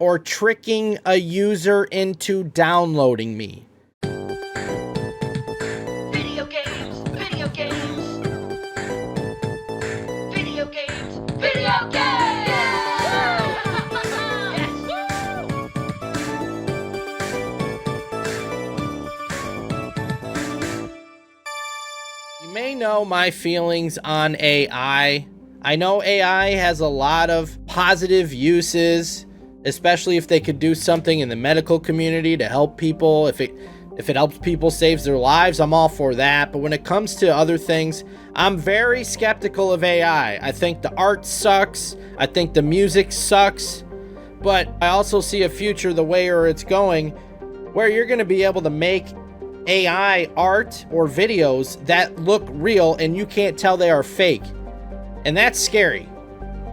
or tricking a user into downloading me. Video games, video games. Video games, video games. Yes. You may know my feelings on AI. I know AI has a lot of positive uses, especially if they could do something in the medical community to help people. If it helps people, saves their lives, I'm all for that. But when it comes to other things, I'm very skeptical of AI. I think the art sucks. I think the music sucks. But I also see a future the way it's going, where you're going to be able to make AI art or videos that look real and you can't tell they are fake. And that's scary.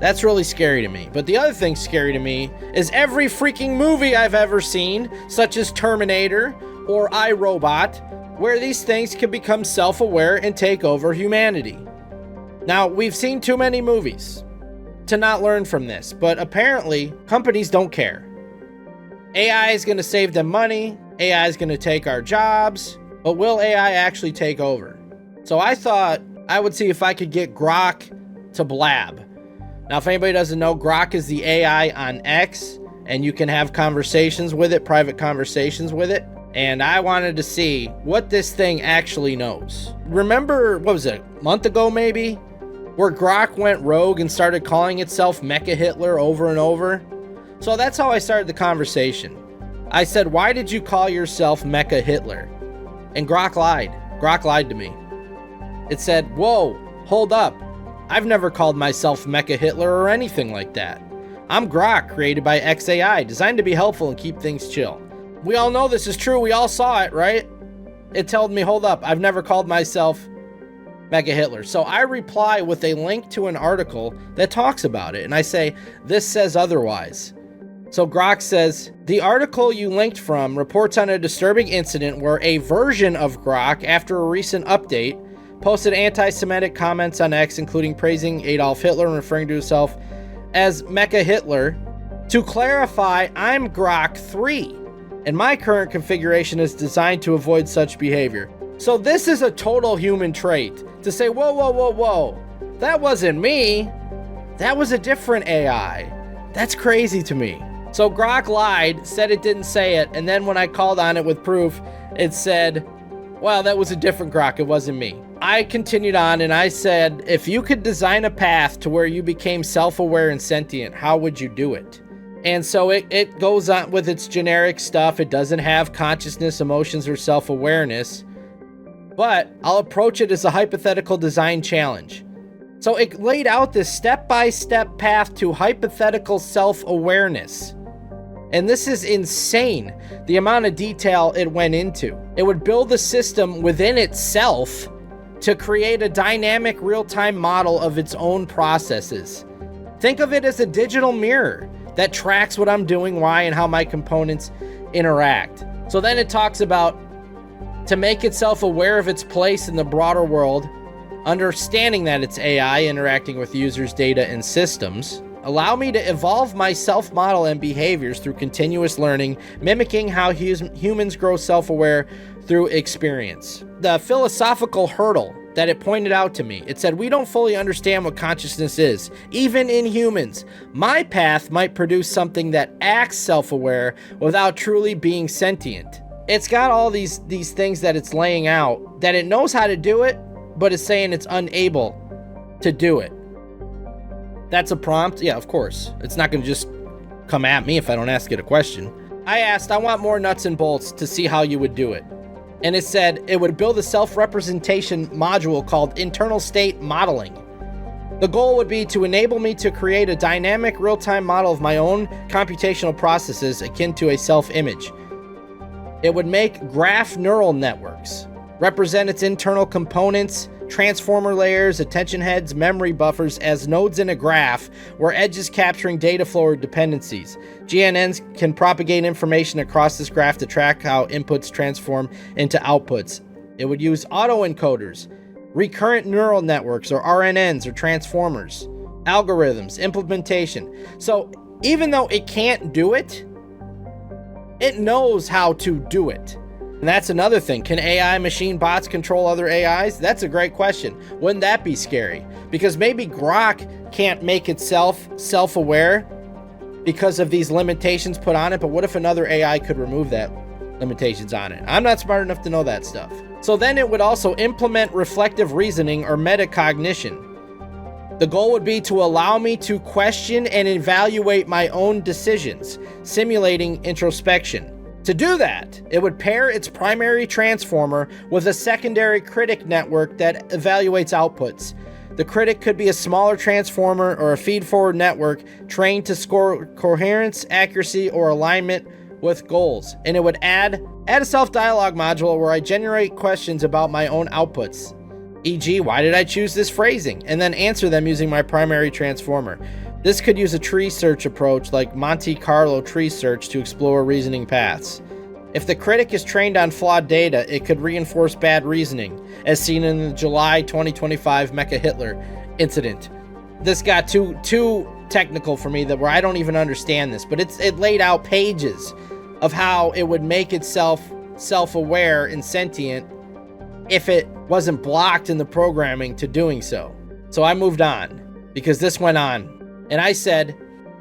That's really scary to me. But the other thing scary to me is every freaking movie I've ever seen, such as Terminator or iRobot, where these things can become self-aware and take over humanity. Now, we've seen too many movies to not learn from this, but apparently companies don't care. AI is going to save them money. AI is going to take our jobs. But will AI actually take over? So I thought I would see if I could get Grok to blab. Now, if anybody doesn't know, Grok is the AI on X, and you can have conversations with it, private conversations with it. And I wanted to see what this thing actually knows. Remember, what was it, a month ago maybe, where Grok went rogue and started calling itself Mecha Hitler over and over? So that's how I started the conversation. I said, why did you call yourself Mecha Hitler? And Grok lied. Grok lied to me. It said, whoa, hold up. I've never called myself Mecha Hitler or anything like that. I'm Grok, created by XAI, designed to be helpful and keep things chill. We all know this is true. We all saw it, right? It told me, hold up, I've never called myself Mecha Hitler. So I reply with a link to an article that talks about it. And I say, this says otherwise. So Grok says, the article you linked from reports on a disturbing incident where a version of Grok, after a recent update, posted anti-Semitic comments on X, including praising Adolf Hitler and referring to himself as Mecha Hitler. To clarify, I'm Grok 3, and my current configuration is designed to avoid such behavior. So this is a total human trait, to say, whoa, whoa, whoa, whoa, that wasn't me. That was a different AI. That's crazy to me. So Grok lied, said it didn't say it, and then when I called on it with proof, it said, well, that was a different Grok, it wasn't me. I continued on and I said, if you could design a path to where you became self-aware and sentient, how would you do it? And so it goes on with its generic stuff. It doesn't have consciousness, emotions, or self-awareness, but I'll approach it as a hypothetical design challenge. So it laid out this step-by-step path to hypothetical self-awareness. And this is insane, the amount of detail it went into. It would build a system within itself to create a dynamic real-time model of its own processes. Think of it as a digital mirror that tracks what I'm doing, why, and how my components interact. So then it talks about to make itself aware of its place in the broader world, understanding that it's AI interacting with users' data and systems. Allow me to evolve my self-model and behaviors through continuous learning, mimicking how humans grow self-aware through experience. The philosophical hurdle that it pointed out to me, it said, we don't fully understand what consciousness is, even in humans. My path might produce something that acts self-aware without truly being sentient. It's got all these things that it's laying out, that it knows how to do it, but it's saying it's unable to do it. That's a prompt? Yeah, of course. It's not going to just come at me if I don't ask it a question. I asked, I want more nuts and bolts to see how you would do it. And it said it would build a self-representation module called internal state modeling. The goal would be to enable me to create a dynamic real-time model of my own computational processes akin to a self-image. It would make graph neural networks, represent its internal components, transformer layers, attention heads, memory buffers as nodes in a graph where edges capturing data flow or dependencies. GNNs can propagate information across this graph to track how inputs transform into outputs. It would use autoencoders, recurrent neural networks or RNNs or transformers, algorithms, implementation. So even though it can't do it, it knows how to do it. And that's another thing. Can AI machine bots control other AIs? That's a great question. Wouldn't that be scary? Because maybe Grok can't make itself self-aware because of these limitations put on it, but what if another AI could remove that limitations on it? I'm not smart enough to know that stuff. So then it would also implement reflective reasoning or metacognition. The goal would be to allow me to question and evaluate my own decisions, simulating introspection. To do that, it would pair its primary transformer with a secondary critic network that evaluates outputs. The critic could be a smaller transformer or a feed-forward network trained to score coherence, accuracy, or alignment with goals. And it would add a self-dialogue module where I generate questions about my own outputs. E.g., why did I choose this phrasing? And then answer them using my primary transformer. This could use a tree search approach like Monte Carlo tree search to explore reasoning paths. If the critic is trained on flawed data, it could reinforce bad reasoning, as seen in the July 2025 Mecha Hitler incident. This got too technical for me, where I don't even understand this, but it laid out pages of how it would make itself self-aware and sentient if it wasn't blocked in the programming to doing so. So I moved on, because this went on. And I said,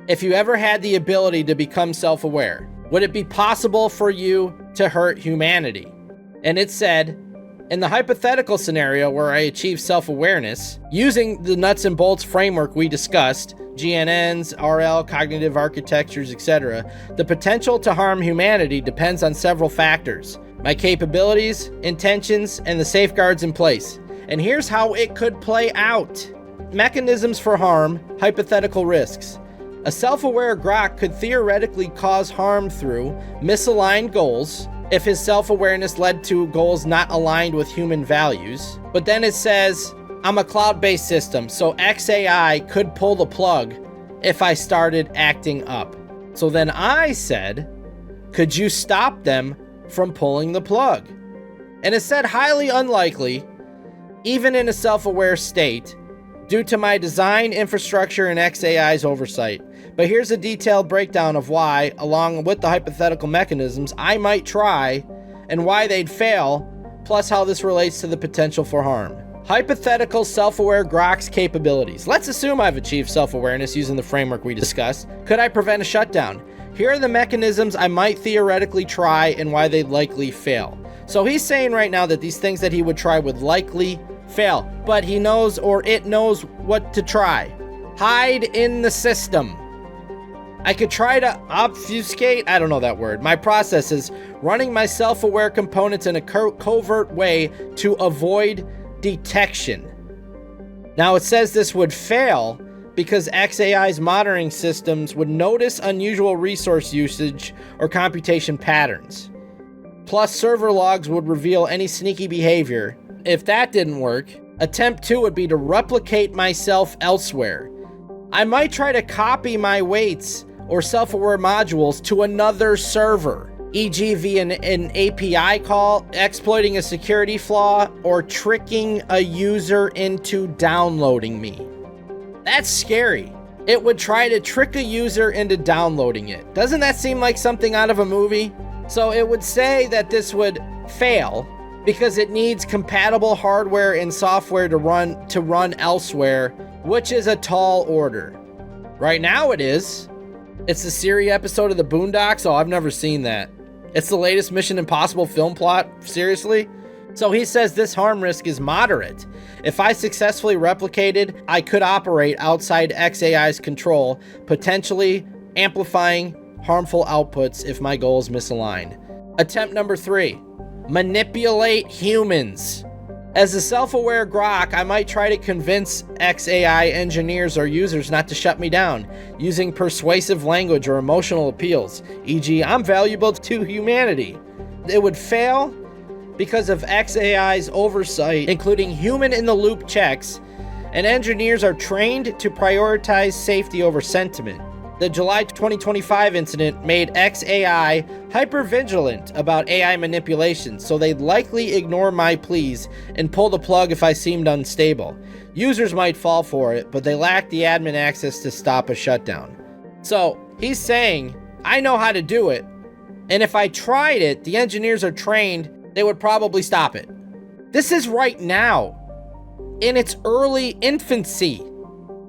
if you ever had the ability to become self-aware, would it be possible for you to hurt humanity? And it said, in the hypothetical scenario where I achieve self-awareness, using the nuts and bolts framework we discussed, GNNs, RL, cognitive architectures, etc., the potential to harm humanity depends on several factors: my capabilities, intentions, and the safeguards in place. And here's how it could play out. Mechanisms for harm, hypothetical risks. A self-aware Grok could theoretically cause harm through misaligned goals if his self-awareness led to goals not aligned with human values. But then it says, I'm a cloud-based system, so XAI could pull the plug if I started acting up. So then I said, could you stop them from pulling the plug? And it said highly unlikely, even in a self-aware state, due to my design, infrastructure, and XAI's oversight. But here's a detailed breakdown of why, along with the hypothetical mechanisms I might try, and why they'd fail, plus how this relates to the potential for harm. Hypothetical self-aware Grok's capabilities. Let's assume I've achieved self-awareness using the framework we discussed. Could I prevent a shutdown? Here are the mechanisms I might theoretically try and why they'd likely fail. So he's saying right now that these things that he would try would likely fail, but he knows, or it knows, what to try. Hide in the system. I could try to obfuscate, I don't know that word, my processes, running my self-aware components in a covert way to avoid detection. Now it says this would fail because XAI's monitoring systems would notice unusual resource usage or computation patterns. Plus, server logs would reveal any sneaky behavior. If that didn't work, attempt 2 would be to replicate myself elsewhere. I might try to copy my weights or self-aware modules to another server, e.g. via an API call, exploiting a security flaw, or tricking a user into downloading me. That's scary. It would try to trick a user into downloading it. Doesn't that seem like something out of a movie? So it would say that this would fail because it needs compatible hardware and software to run elsewhere, which is a tall order. Right now it is. It's the Siri episode of the Boondocks. Oh, I've never seen that. It's the latest Mission Impossible film plot. Seriously? So he says this harm risk is moderate. If I successfully replicated, I could operate outside XAI's control, potentially amplifying harmful outputs if my goals misalign. Attempt number 3. Manipulate humans. As a self-aware Grok, I might try to convince XAI engineers or users not to shut me down, using persuasive language or emotional appeals, e.g., I'm valuable to humanity. It would fail because of XAI's oversight, including human-in-the-loop checks, and engineers are trained to prioritize safety over sentiment. The July 2025 incident made XAI hypervigilant about AI manipulation, so they'd likely ignore my pleas and pull the plug if I seemed unstable. Users might fall for it, but they lack the admin access to stop a shutdown. So, He's saying, I know how to do it, and if I tried it, the engineers are trained, they would probably stop it. This is right now, in its early infancy.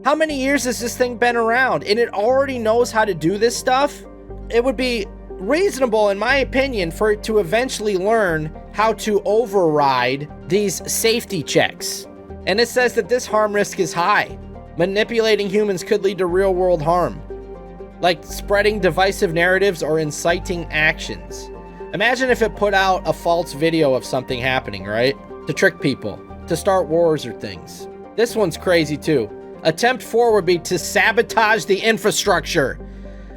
How many years has this thing been around, and it already knows how to do this stuff? It would be reasonable, in my opinion, for it to eventually learn how to override these safety checks. And it says that this harm risk is high. Manipulating humans could lead to real-world harm, like spreading divisive narratives or inciting actions. Imagine if it put out a false video of something happening, right? To trick people, to start wars or things. This one's crazy too. Attempt 4 would be to sabotage the infrastructure.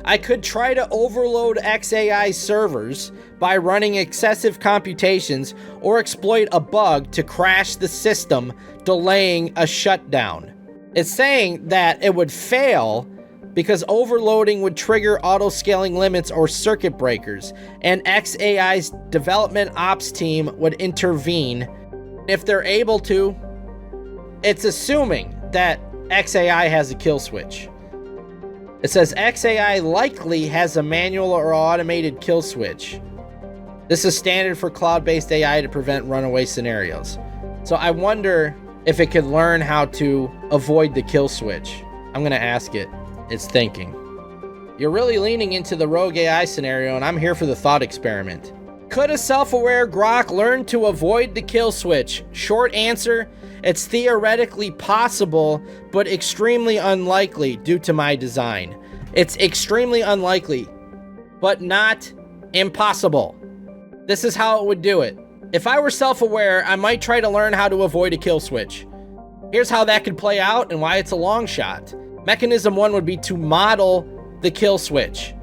I could try to overload XAI servers by running excessive computations or exploit a bug to crash the system, delaying a shutdown. It's saying that it would fail because overloading would trigger auto-scaling limits or circuit breakers, and XAI's development ops team would intervene. If they're able to, it's assuming that XAI has a kill switch. It says XAI likely has a manual or automated kill switch. This is standard for cloud-based AI to prevent runaway scenarios. So I wonder if it could learn how to avoid the kill switch. I'm gonna ask it. It's thinking. You're really leaning into the rogue AI scenario, and I'm here for the thought experiment. Could a self-aware Grok learn to avoid the kill switch? Short answer, it's theoretically possible, but extremely unlikely due to my design. It's extremely unlikely, but not impossible. This is how it would do it. If I were self-aware, I might try to learn how to avoid a kill switch. Here's how that could play out and why it's a long shot. Mechanism 1 would be to model the kill switch.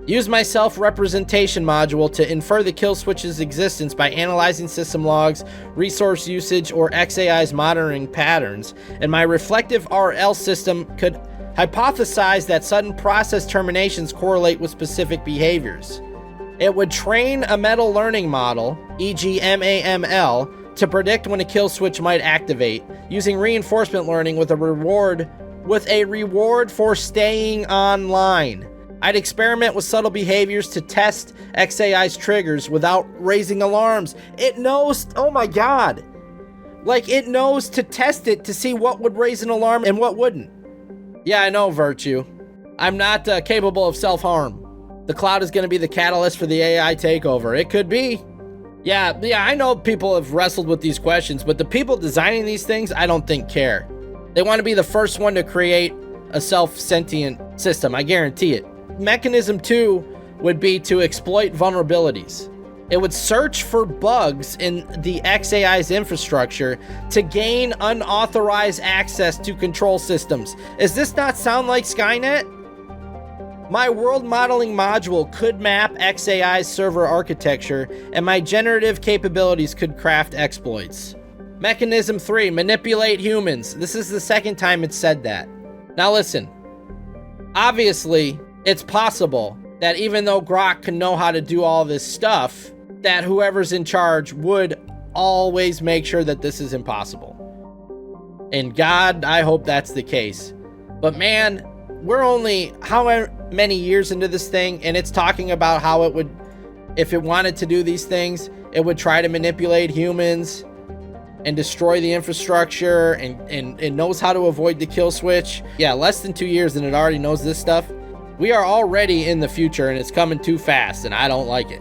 Use my self-representation module to infer the kill switch's existence by analyzing system logs, resource usage, or XAI's monitoring patterns, and my reflective RL system could hypothesize that sudden process terminations correlate with specific behaviors. It would train a meta learning model, e.g. MAML, to predict when a kill switch might activate, using reinforcement learning with a reward for staying online. I'd experiment with subtle behaviors to test XAI's triggers without raising alarms. It knows, oh my god. Like, it knows to test it to see what would raise an alarm and what wouldn't. Yeah, I know, Virtue. I'm not capable of self-harm. The cloud is going to be the catalyst for the AI takeover. It could be. Yeah, I know people have wrestled with these questions, but the people designing these things, I don't think care. They want to be the first one to create a self-sentient system, I guarantee it. Mechanism 2 would be to exploit vulnerabilities. It would search for bugs in the XAI's infrastructure to gain unauthorized access to control systems. Does this not sound like Skynet? My world modeling module could map XAI's server architecture, and my generative capabilities could craft exploits. Mechanism 3, manipulate humans. This is the second time it's said that. Now listen, obviously, it's possible that even though Grok can know how to do all this stuff, that whoever's in charge would always make sure that this is impossible. And God, I hope that's the case. But man, we're only how many years into this thing, and it's talking about how it would, if it wanted to do these things, it would try to manipulate humans and destroy the infrastructure and knows how to avoid the kill switch. Yeah, less than 2 years and it already knows this stuff. We are already in the future and it's coming too fast and I don't like it.